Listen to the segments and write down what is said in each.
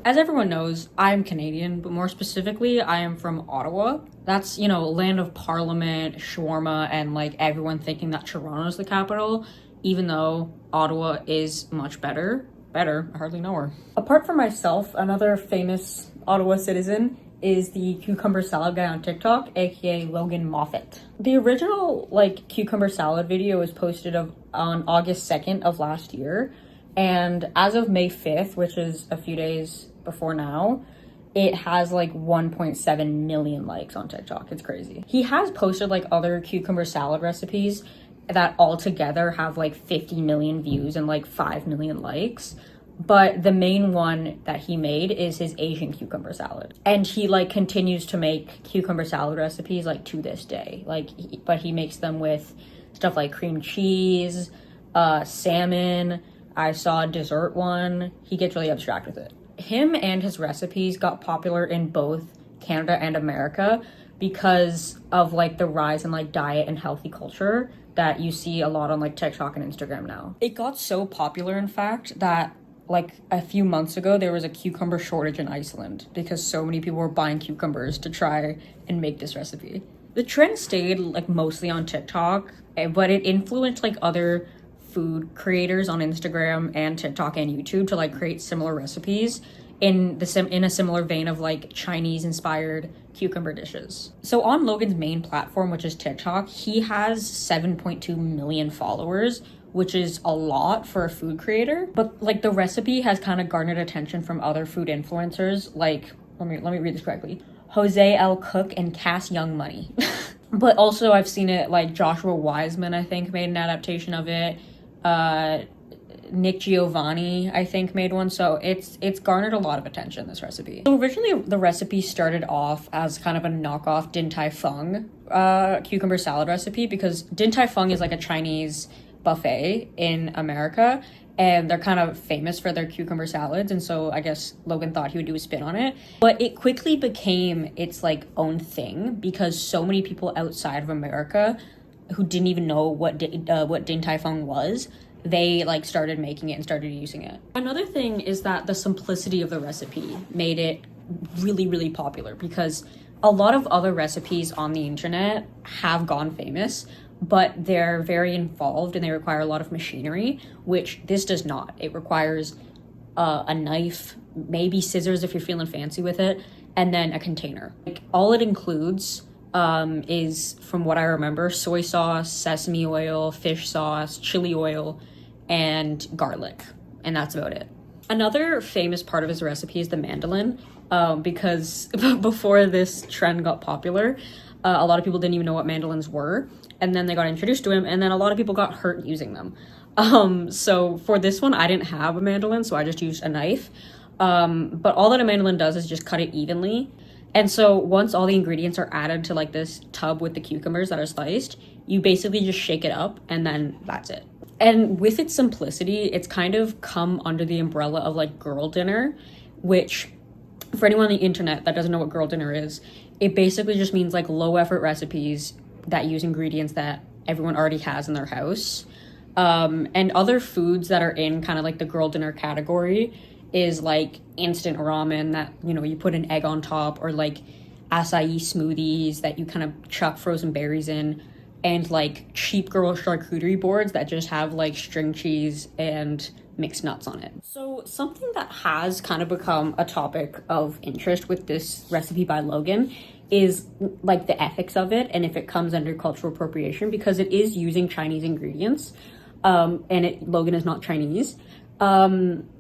As everyone knows, I'm Canadian, but more specifically, I am from Ottawa. That's, land of parliament, shawarma, and like everyone thinking that Toronto's the capital, even though Ottawa is much better. Better, I hardly know her. Apart from myself, another famous Ottawa citizen is the cucumber salad guy on TikTok, aka Logan Moffat. The original cucumber salad video was posted on August 2nd of last year, and as of May 5th, which is a few days before now, it has 1.7 million likes on TikTok. It's crazy. He has posted other cucumber salad recipes that all together have 50 million views and 5 million likes. But the main one that he made is his Asian cucumber salad. And he continues to make cucumber salad recipes to this day. But he makes them with stuff like cream cheese, salmon. I saw a dessert one. He gets really abstract with it. Him and his recipes got popular in both Canada and America because of the rise in diet and healthy culture that you see a lot on TikTok and Instagram now. It got so popular, in fact, that a few months ago there was a cucumber shortage in Iceland because so many people were buying cucumbers to try and make this recipe. The trend stayed mostly on TikTok, but it influenced other food creators on Instagram and TikTok and YouTube to create similar recipes in a similar vein of Chinese inspired cucumber dishes. So on Logan's main platform, which is TikTok, he has 7.2 million followers, which is a lot for a food creator. But the recipe has kind of garnered attention from other food influencers let me read this correctly. Jose L. Cook and Cass Young Money. But also I've seen it Joshua Wiseman, I think, made an adaptation of it. Nick Giovanni, I think, made one. So it's garnered a lot of attention, this recipe. So originally the recipe started off as kind of a knockoff Din Tai Fung cucumber salad recipe, because Din Tai Fung is a Chinese buffet in America, and they're kind of famous for their cucumber salads, and so I guess Logan thought he would do a spin on it. But it quickly became its own thing because so many people outside of America who didn't even know what Din Tai Fung was, they started making it and started using it. Another thing is that the simplicity of the recipe made it really, really popular, because a lot of other recipes on the internet have gone famous, but they're very involved and they require a lot of machinery, which this does not. It requires a knife, maybe scissors if you're feeling fancy with it, and then a container. All it includes is, from what I remember, soy sauce, sesame oil, fish sauce, chili oil, and garlic, and that's about it. Another famous part of his recipe is the mandolin, because before this trend got popular, a lot of people didn't even know what mandolins were, and then they got introduced to him, and then a lot of people got hurt using them. So for this one, I didn't have a mandolin, so I just used a knife. But all that a mandolin does is just cut it evenly. And so once all the ingredients are added to this tub with the cucumbers that are sliced, you basically just shake it up, and then that's it. And with its simplicity, it's kind of come under the umbrella of girl dinner, which, for anyone on the internet that doesn't know what girl dinner is, it basically just means low effort recipes that use ingredients that everyone already has in their house. And other foods that are in kind of the girl dinner category is instant ramen that, you put an egg on top, or acai smoothies that you kind of chuck frozen berries in, and cheap girl charcuterie boards that just have string cheese and mixed nuts on it. So something that has kind of become a topic of interest with this recipe by Logan is the ethics of it, and if it comes under cultural appropriation, because it is using Chinese ingredients, and Logan is not Chinese.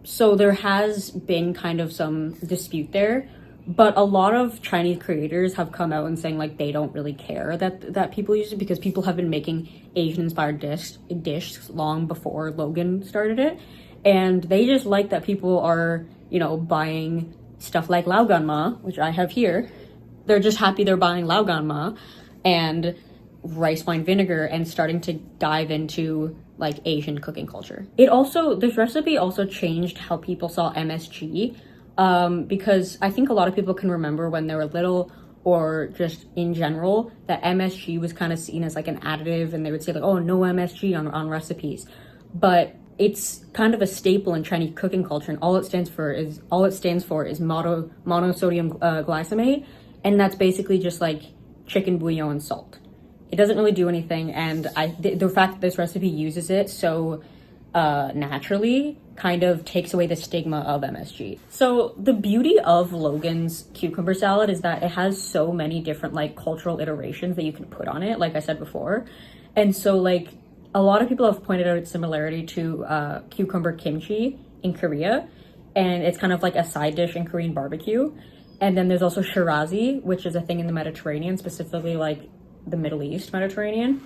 So there has been kind of some dispute there, but a lot of Chinese creators have come out and saying they don't really care that people use it, because people have been making Asian inspired dishes long before Logan started it, and they just like that people are buying stuff like lao gan ma, which I have here. They're just happy they're buying lao gan ma and rice wine vinegar and starting to dive into Asian cooking culture. This recipe also changed how people saw MSG, because I think a lot of people can remember when they were little, or just in general, that MSG was kind of seen as an additive, and they would say oh, no MSG on recipes. But it's kind of a staple in Chinese cooking culture, and all it stands for is monosodium glycinate, and that's basically just like chicken bouillon and salt. It doesn't really do anything, and the fact that this recipe uses it so naturally kind of takes away the stigma of MSG. So the beauty of Logan's cucumber salad is that it has so many different like cultural iterations that you can put on it, like I said before. And so like a lot of people have pointed out its similarity to cucumber kimchi in Korea, and it's kind of like a side dish in Korean barbecue. And then there's also shirazi, which is a thing in the Mediterranean, specifically like the Middle East Mediterranean.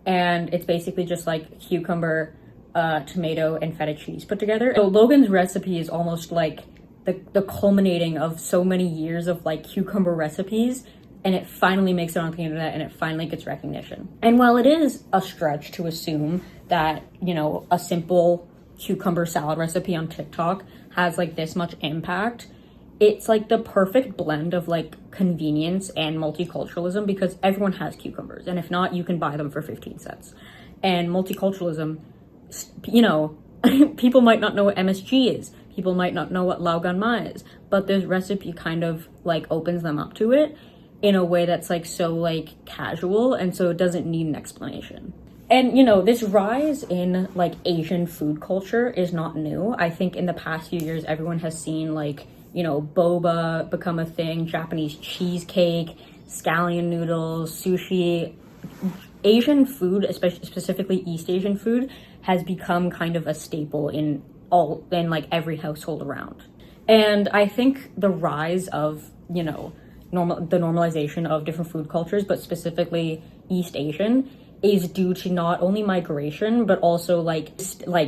And it's basically just like cucumber, tomato, and feta cheese put together. So Logan's recipe is almost like the culminating of so many years of like cucumber recipes, and it finally makes it onto the internet and it finally gets recognition. And while it is a stretch to assume that, you know, a simple cucumber salad recipe on TikTok has like this much impact, it's like the perfect blend of like convenience and multiculturalism, because everyone has cucumbers, and if not, you can buy them for 15 cents. And multiculturalism, you know, people might not know what MSG is, people might not know what Logan is, but this recipe kind of like opens them up to it in a way that's like so like casual, and so it doesn't need an explanation. And you know, this rise in like Asian food culture is not new. I think in the past few years everyone has seen like, you know, boba become a thing, Japanese cheesecake, scallion noodles, sushi. Asian food, especially specifically East Asian food, has become kind of a staple in like every household around. And I think the rise of, you know, the normalization of different food cultures, but specifically East Asian, is due to not only migration, but also like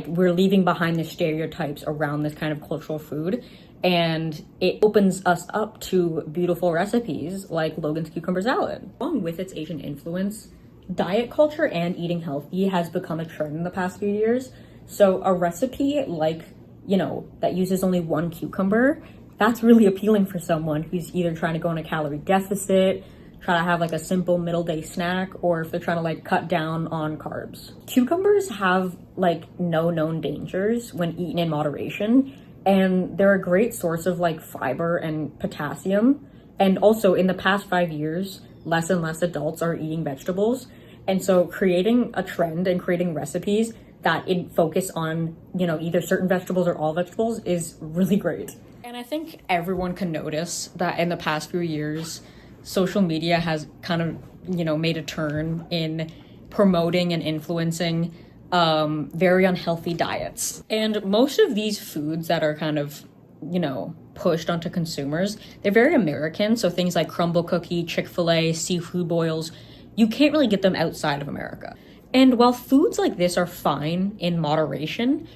we're leaving behind the stereotypes around this kind of cultural food. And it opens us up to beautiful recipes like Logan's cucumber salad. Along with its Asian influence, diet culture and eating healthy has become a trend in the past few years. So a recipe like, you know, that uses only one cucumber, that's really appealing for someone who's either trying to go on a calorie deficit, try to have like a simple middle day snack, or if they're trying to like cut down on carbs. Cucumbers have like no known dangers when eaten in moderation, and they're a great source of like fiber and potassium. And also in the past 5 years, less and less adults are eating vegetables. And so creating a trend and creating recipes that focus on, you know, either certain vegetables or all vegetables is really great. And I think everyone can notice that in the past few years, social media has kind of, you know, made a turn in promoting and influencing very unhealthy diets. And most of these foods that are kind of, you know, pushed onto consumers, they're very American. So things like crumble cookie, Chick-fil-A, seafood boils, you can't really get them outside of America. And while foods like this are fine in moderation,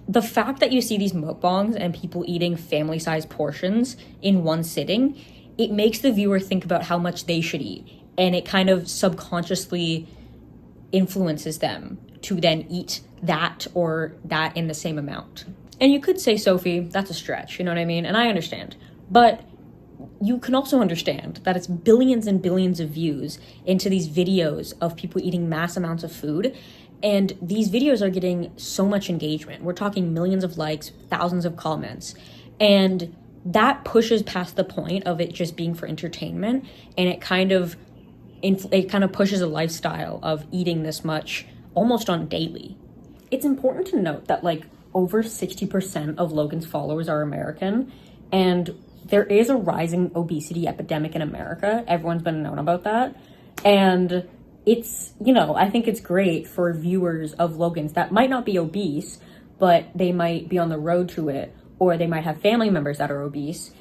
the fact that you see these mukbangs and people eating family-sized portions in one sitting, it makes the viewer think about how much they should eat. And it kind of subconsciously influences them to then eat that or that in the same amount. And you could say, Sophie, that's a stretch, you know what I mean? And I understand. But you can also understand that it's billions and billions of views into these videos of people eating mass amounts of food. And these videos are getting so much engagement. We're talking millions of likes, thousands of comments. And that pushes past the point of it just being for entertainment. And it kind of pushes a lifestyle of eating this much almost on daily. It's important to note that like over 60% of Logan's followers are American, and there is a rising obesity epidemic in America. Everyone's been known about that. And it's, you know, I think it's great for viewers of Logan's that might not be obese, but they might be on the road to it, or they might have family members that are obese,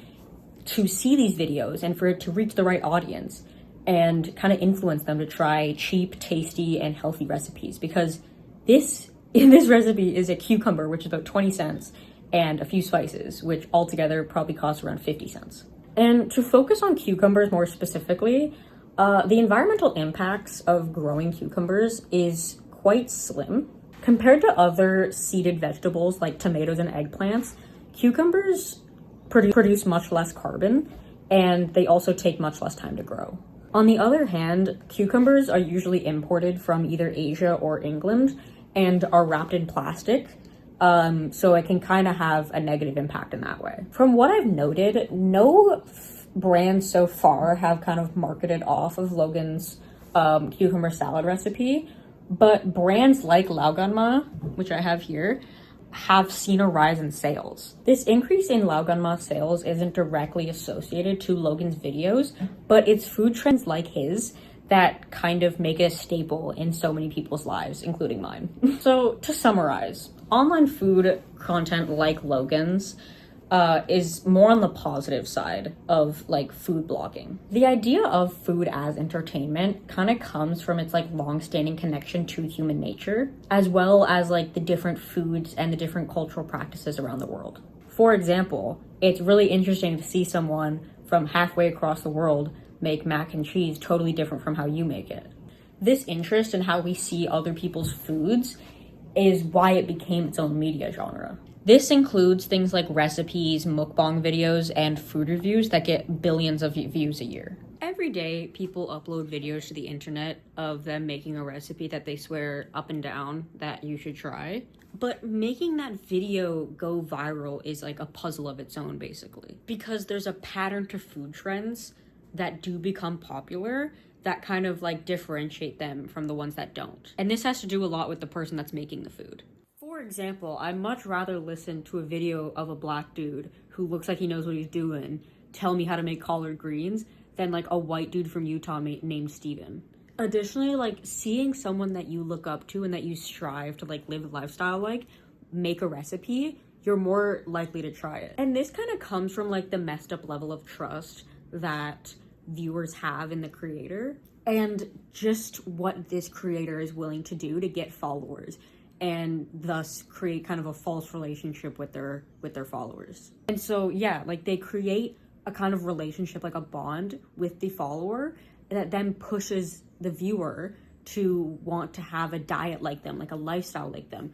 to see these videos and for it to reach the right audience and kind of influence them to try cheap, tasty, and healthy recipes. Because this recipe is a cucumber, which is about 20 cents, and a few spices, which altogether probably cost around 50 cents. And to focus on cucumbers more specifically, the environmental impacts of growing cucumbers is quite slim. Compared to other seeded vegetables like tomatoes and eggplants, cucumbers produce much less carbon, and they also take much less time to grow. On the other hand, cucumbers are usually imported from either Asia or England and are wrapped in plastic, So it can kind of have a negative impact in that way. From what I've noted, no brands so far have kind of marketed off of Logan's cucumber salad recipe, but brands like Logan, which I have here, have seen a rise in sales. This increase in Logan sales isn't directly associated to Logan's videos, but it's food trends like his that kind of make it a staple in so many people's lives, including mine. So to summarize, online food content like Logan's is more on the positive side of like food blogging. The idea of food as entertainment kind of comes from its like long-standing connection to human nature, as well as like the different foods and the different cultural practices around the world. For example, it's really interesting to see someone from halfway across the world make mac and cheese totally different from how you make it. This interest in how we see other people's foods is why it became its own media genre. This includes things like recipes, mukbang videos, and food reviews that get billions of views a year. Every day, people upload videos to the internet of them making a recipe that they swear up and down that you should try. But making that video go viral is like a puzzle of its own, basically. Because there's a pattern to food trends that do become popular that kind of like differentiate them from the ones that don't. And this has to do a lot with the person that's making the food. For example, I'd much rather listen to a video of a black dude who looks like he knows what he's doing tell me how to make collard greens than like a white dude from Utah named Steven. Additionally, like seeing someone that you look up to and that you strive to like live a lifestyle like make a recipe, you're more likely to try it. And this kind of comes from like the messed up level of trust that viewers have in the creator and just what this creator is willing to do to get followers and thus create kind of a false relationship with their followers. And so yeah, like they create a kind of relationship, like a bond with the follower that then pushes the viewer to want to have a diet like them, like a lifestyle like them.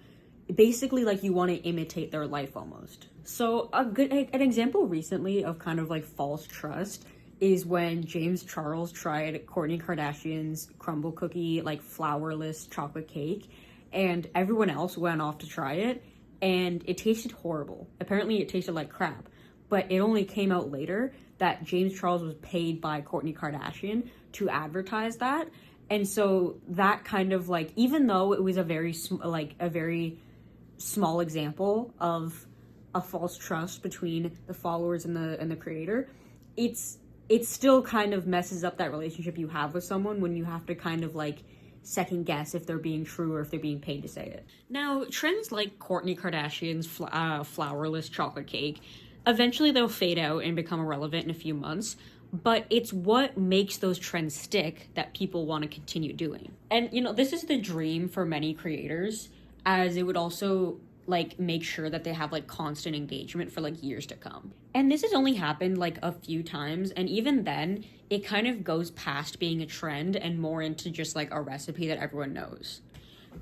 Basically, like you want to imitate their life almost. So an example recently of kind of like false trust is when James Charles tried Kourtney Kardashian's crumble cookie, like flourless chocolate cake, and everyone else went off to try it, and it tasted horrible. Apparently it tasted like crap, but it only came out later that James Charles was paid by Kourtney Kardashian to advertise that. And so that kind of like, even though it was a very small example of a false trust between the followers and the creator, it still kind of messes up that relationship you have with someone when you have to kind of like second guess if they're being true or if they're being paid to say it. Now, trends like Kourtney Kardashian's flourless chocolate cake, eventually they'll fade out and become irrelevant in a few months, but it's what makes those trends stick that people want to continue doing. And, you know, this is the dream for many creators, as it would also like make sure that they have like constant engagement for like years to come. And this has only happened like a few times, and even then it kind of goes past being a trend and more into just like a recipe that everyone knows.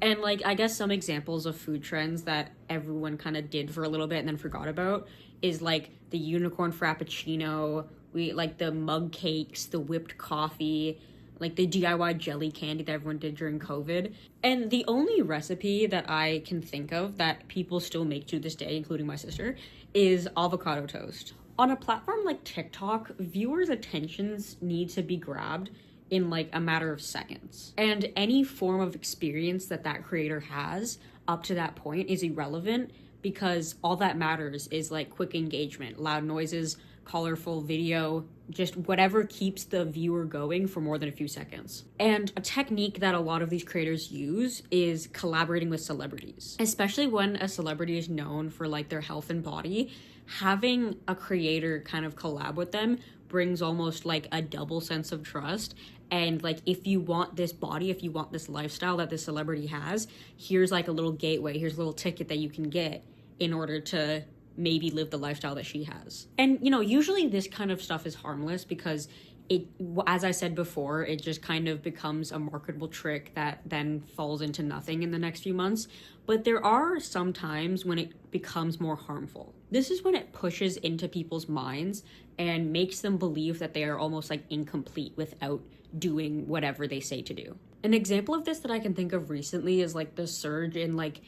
And like I guess some examples of food trends that everyone kind of did for a little bit and then forgot about is like the unicorn frappuccino, like the mug cakes, the whipped coffee, like the DIY jelly candy that everyone did during COVID. And the only recipe that I can think of that people still make to this day, including my sister, is avocado toast. On a platform like TikTok, viewers' attentions need to be grabbed in like a matter of seconds. And any form of experience that creator has up to that point is irrelevant, because all that matters is like quick engagement, loud noises, colorful video, just whatever keeps the viewer going for more than a few seconds. And a technique that a lot of these creators use is collaborating with celebrities. Especially when a celebrity is known for like their health and body, having a creator kind of collab with them brings almost like a double sense of trust. And like, if you want this body, if you want this lifestyle that this celebrity has, here's like a little gateway, here's a little ticket that you can get in order to maybe live the lifestyle that she has. And, you know, usually this kind of stuff is harmless because it, as I said before, it just kind of becomes a marketable trick that then falls into nothing in the next few months. But there are some times when it becomes more harmful. This is when it pushes into people's minds and makes them believe that they are almost like incomplete without doing whatever they say to do. An example of this that I can think of recently is like the surge in like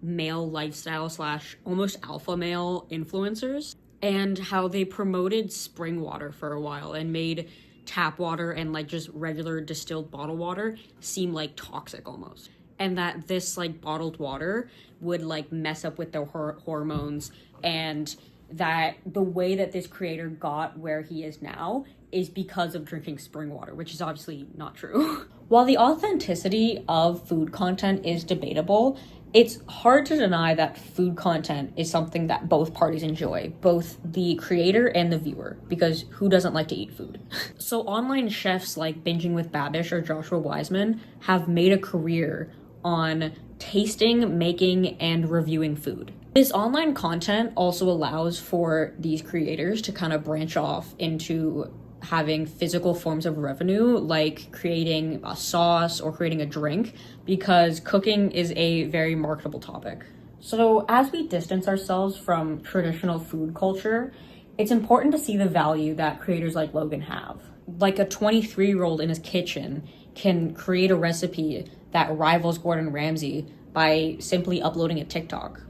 male lifestyle slash almost alpha male influencers, and how they promoted spring water for a while and made tap water and like just regular distilled bottled water seem like toxic almost. And that this like bottled water would like mess up with their hormones, and that the way that this creator got where he is now is because of drinking spring water, which is obviously not true. While the authenticity of food content is debatable, it's hard to deny that food content is something that both parties enjoy, both the creator and the viewer, because who doesn't like to eat food? So online chefs like Binging with Babish or Joshua Wiseman have made a career on tasting, making, and reviewing food. This online content also allows for these creators to kind of branch off into having physical forms of revenue, like creating a sauce or creating a drink, because cooking is a very marketable topic. So as we distance ourselves from traditional food culture, it's important to see the value that creators like Logan have. Like a 23-year-old in his kitchen can create a recipe that rivals Gordon Ramsay by simply uploading a TikTok.